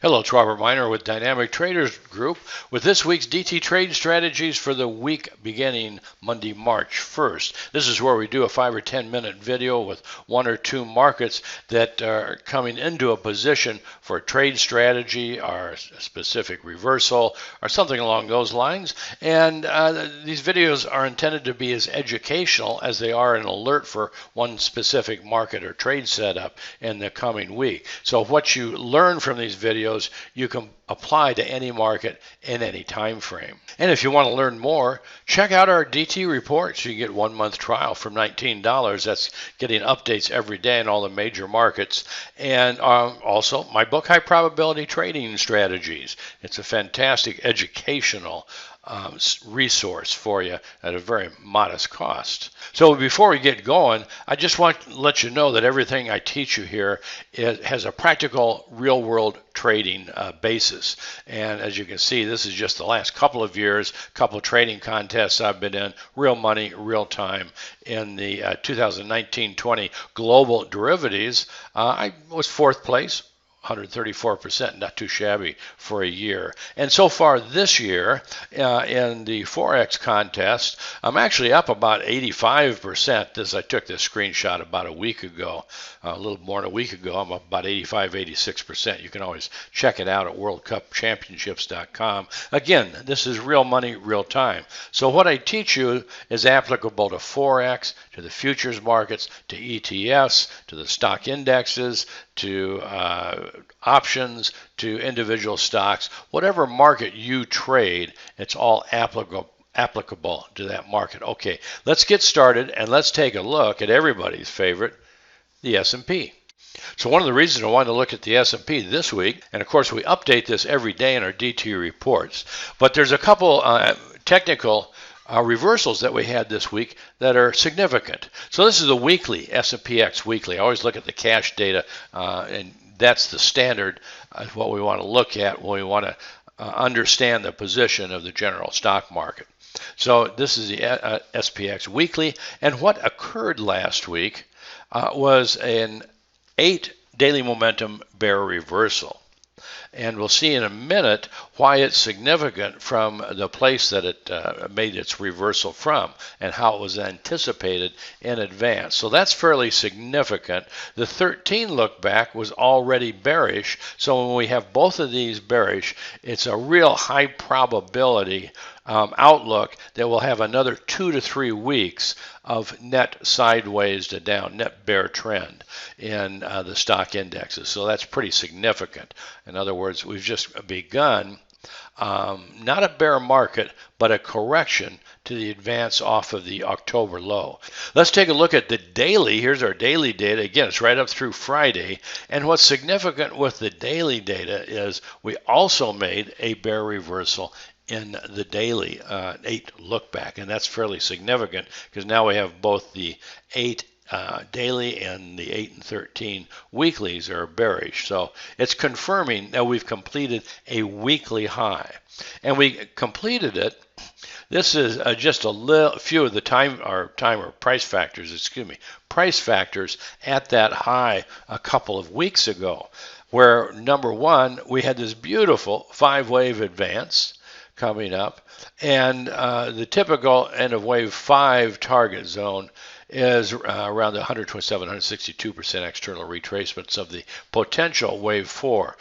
Hello, it's Robert Miner with Dynamic Traders Group with this week's DT Trade Strategies for the week beginning Monday, March 1st. This is where we do a 5 or 10 minute video with one or two markets that are coming into a position for a trade strategy or a specific reversal or something along those lines. And these videos are intended to be as educational as they are an alert for one specific market or trade setup in the coming week. So what you learn from these videos you can apply to any market in any time frame. And if you want to learn more, check out our DT reports. You get 1 month trial for $19. That's getting updates every day in all the major markets. And also my book, High Probability Trading Strategies. It's a fantastic educational resource for you at a very modest cost. So before we get going, I just want to let you know that everything I teach you here has a practical real-world trading basis. And as you can see, this is just the last couple of years, couple of trading contests I've been in, real money, real time. In the 2019-20 global derivatives, I was fourth place. 134%, not too shabby for a year. And so far this year, in the Forex contest, I'm actually up about 85%. I took this screenshot about a week ago, a little more than a week ago. I'm up about 85, 86%. You can always check it out at worldcupchampionships.com. Again, this is real money, real time. So what I teach you is applicable to Forex, to the futures markets, to ETFs, to the stock indexes, to options, to individual stocks. Whatever market you trade, it's all applicable to that market. Okay, let's get started and let's take a look at everybody's favorite, the S&P. So one of the reasons I wanted to look at the S&P this week, and of course we update this every day in our DT reports, but there's a couple technical reversals that we had this week that are significant. So this is the weekly, S&PX weekly. I always look at the cash data, and that's the standard of what we want to look at when we want to understand the position of the general stock market. So this is the SPX weekly, and what occurred last week was an 8 daily momentum bear reversal. And we'll see in a minute why it's significant from the place that it made its reversal from and how it was anticipated in advance. So that's fairly significant. The 13 look back was already bearish. So when we have both of these bearish, it's a real high probability outlook that will have another 2 to 3 weeks of net sideways to down, net bear trend in the stock indexes. So that's pretty significant. In other words, we've just begun not a bear market, but a correction to the advance off of the October low. Let's take a look at the daily. Here's our daily data. Again, it's right up through Friday. And what's significant with the daily data is we also made a bear reversal in the daily 8 look back, and that's fairly significant because now we have both the 8 daily and the 8 and 13 weeklies are bearish. So it's confirming that we've completed a weekly high, and we completed it. This is just a few of the price factors at that high a couple of weeks ago, where number one, we had this beautiful 5-wave advance coming up, and the typical end of wave 5 target zone is around the 127, 162% external retracements of the potential wave 4.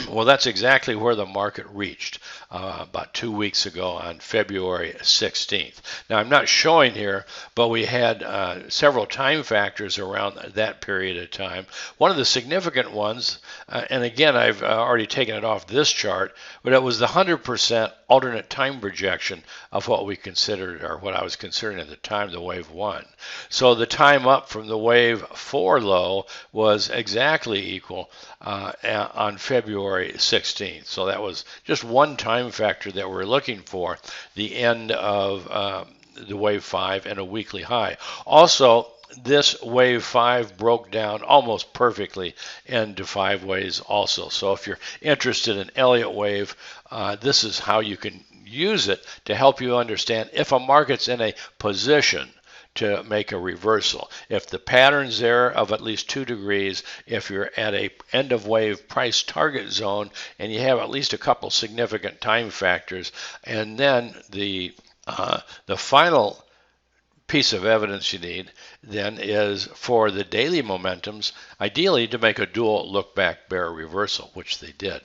Well, that's exactly where the market reached about 2 weeks ago on February 16th. Now, I'm not showing here, but we had several time factors around that period of time. One of the significant ones, and again, I've already taken it off this chart, but it was the 100% alternate time projection of what we considered, or what I was considering at the time, the wave 1. So the time up from the wave 4 low was exactly equal on February 16th. So that was just one time factor that we're looking for, the end of the wave 5 and a weekly high. Also, this wave 5 broke down almost perfectly into 5 ways also. So if you're interested in Elliott wave, this is how you can use it to help you understand if a market's in a position to make a reversal. If the pattern's there of at least 2 degrees, if you're at a end of wave price target zone and you have at least a couple significant time factors, and then the final piece of evidence you need then is for the daily momentums, ideally to make a dual look back bear reversal, which they did.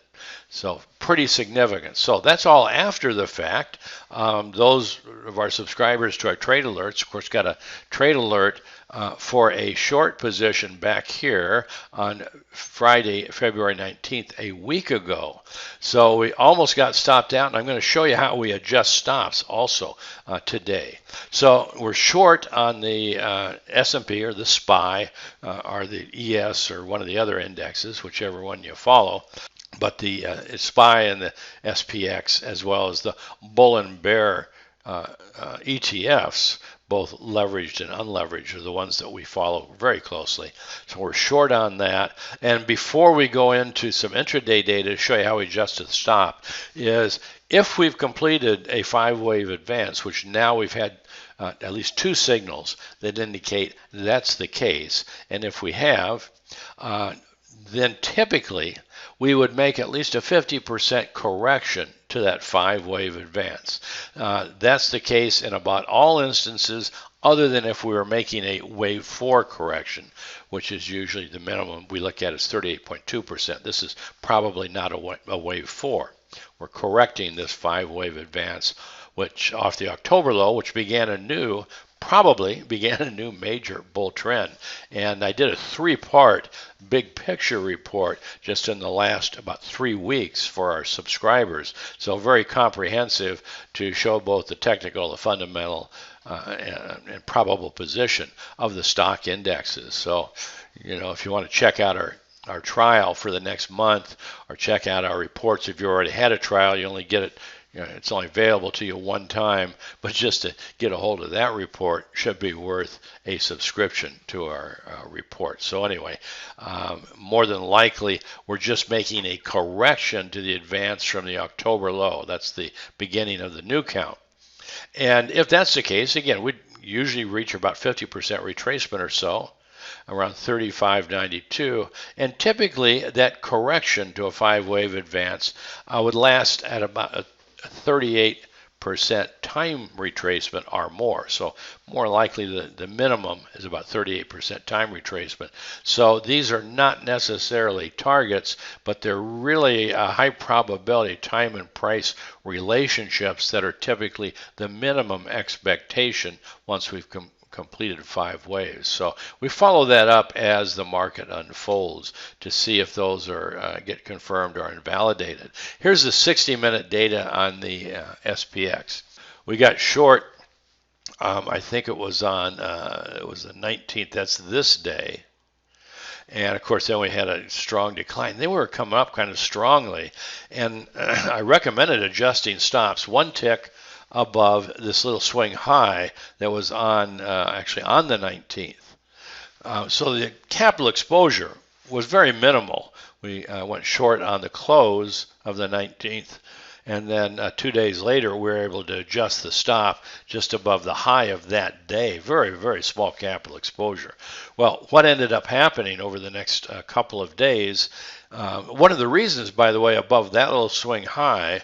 So pretty significant. So that's all after the fact. Those of our subscribers to our trade alerts, of course, got a trade alert for a short position back here on Friday, February 19th, a week ago. So we almost got stopped out, and I'm going to show you how we adjust stops also today. So we're short on the S&P or the SPY or the ES or one of the other indexes, whichever one you follow. But the SPY and the SPX, as well as the bull and bear ETFs, both leveraged and unleveraged, are the ones that we follow very closely. So we're short on that. And before we go into some intraday data to show you how we adjusted the stop, is if we've completed a 5-wave advance, which now we've had at least 2 signals that indicate that's the case, and if we have, then typically we would make at least a 50% correction to that 5-wave advance. That's the case in about all instances, other than if we were making a wave 4 correction, which is usually the minimum we look at is 38.2%. This is probably not a wave 4. We're correcting this 5-wave advance, which off the October low, which probably began a new major bull trend. And I did a 3-part big picture report just in the last about 3 weeks for our subscribers. So very comprehensive to show both the technical, the fundamental, and probable position of the stock indexes. So, if you want to check out our trial for the next month or check out our reports, if you already had a trial, you only get it. It's only available to you one time, but just to get a hold of that report should be worth a subscription to our report. So anyway, more than likely, we're just making a correction to the advance from the October low. That's the beginning of the new count. And if that's the case, again, we usually reach about 50% retracement or so, around 35.92, and typically that correction to a 5-wave advance would last at about a 38% time retracement or more. So more likely the minimum is about 38% time retracement. So these are not necessarily targets, but they're really a high probability time and price relationships that are typically the minimum expectation once we've completed 5 waves. So we follow that up as the market unfolds to see if those are get confirmed or invalidated. Here's the 60-minute data on the SPX. We got short. I think it was on it was the 19th. That's this day. And of course, then we had a strong decline. They were coming up kind of strongly, and I recommended adjusting stops 1 tick above this little swing high that was on actually on the 19th. So the capital exposure was very minimal. We went short on the close of the 19th, and then 2 days later we were able to adjust the stop just above the high of that day. Very, very small capital exposure. Well, what ended up happening over the next couple of days, one of the reasons, by the way, above that little swing high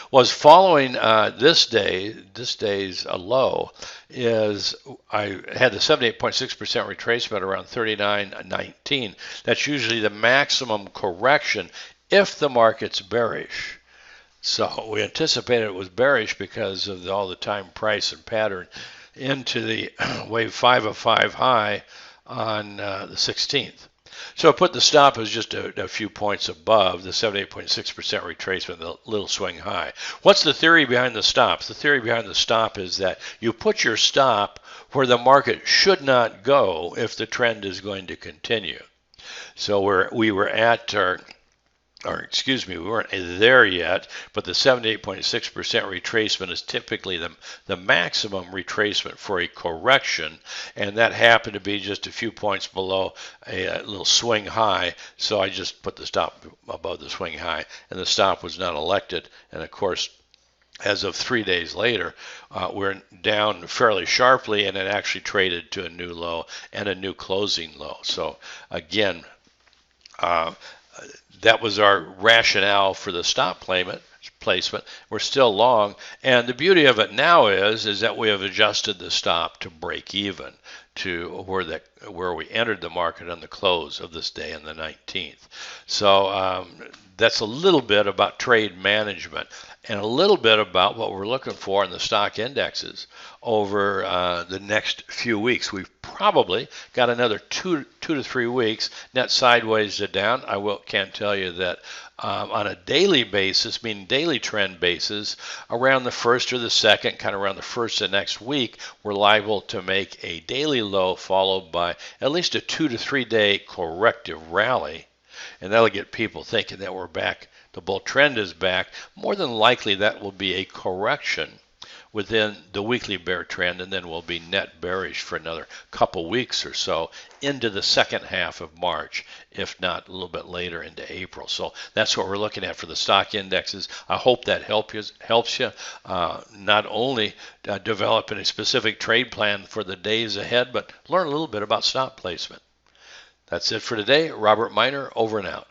was following this day's low, is I had the 78.6% retracement around 39.19. That's usually the maximum correction if the market's bearish. So we anticipated it was bearish because of all the time, price, and pattern into the wave 5 of 5 high on the 16th. So I put the stop as just a few points above the 78.6% retracement, the little swing high. What's the theory behind the stops? The theory behind the stop is that you put your stop where the market should not go if the trend is going to continue. So we were at we weren't there yet, but the 78.6% retracement is typically the maximum retracement for a correction, and that happened to be just a few points below a little swing high, so I just put the stop above the swing high, and the stop was not elected, and of course as of 3 days later, we're down fairly sharply, and it actually traded to a new low and a new closing low. So again, uh, that was our rationale for the stop placement. We're still long, and the beauty of it now is that we have adjusted the stop to break even to where we entered the market on the close of this day on the 19th. So that's a little bit about trade management and a little bit about what we're looking for in the stock indexes over the next few weeks. We've probably got another two to 3 weeks net sideways to down. Can't tell you that on a daily basis, meaning daily trend basis, around the first or the second, kind of around the first of next week, we're liable to make a daily low followed by at least a 2 to 3 day corrective rally. And that'll get people thinking that we're back, the bull trend is back. More than likely, that will be a correction within the weekly bear trend, and then we'll be net bearish for another couple weeks or so into the second half of March, if not a little bit later into April. So that's what we're looking at for the stock indexes. I hope that helps you not only developing a specific trade plan for the days ahead, but learn a little bit about stock placement. That's it for today. Robert Miner, over and out.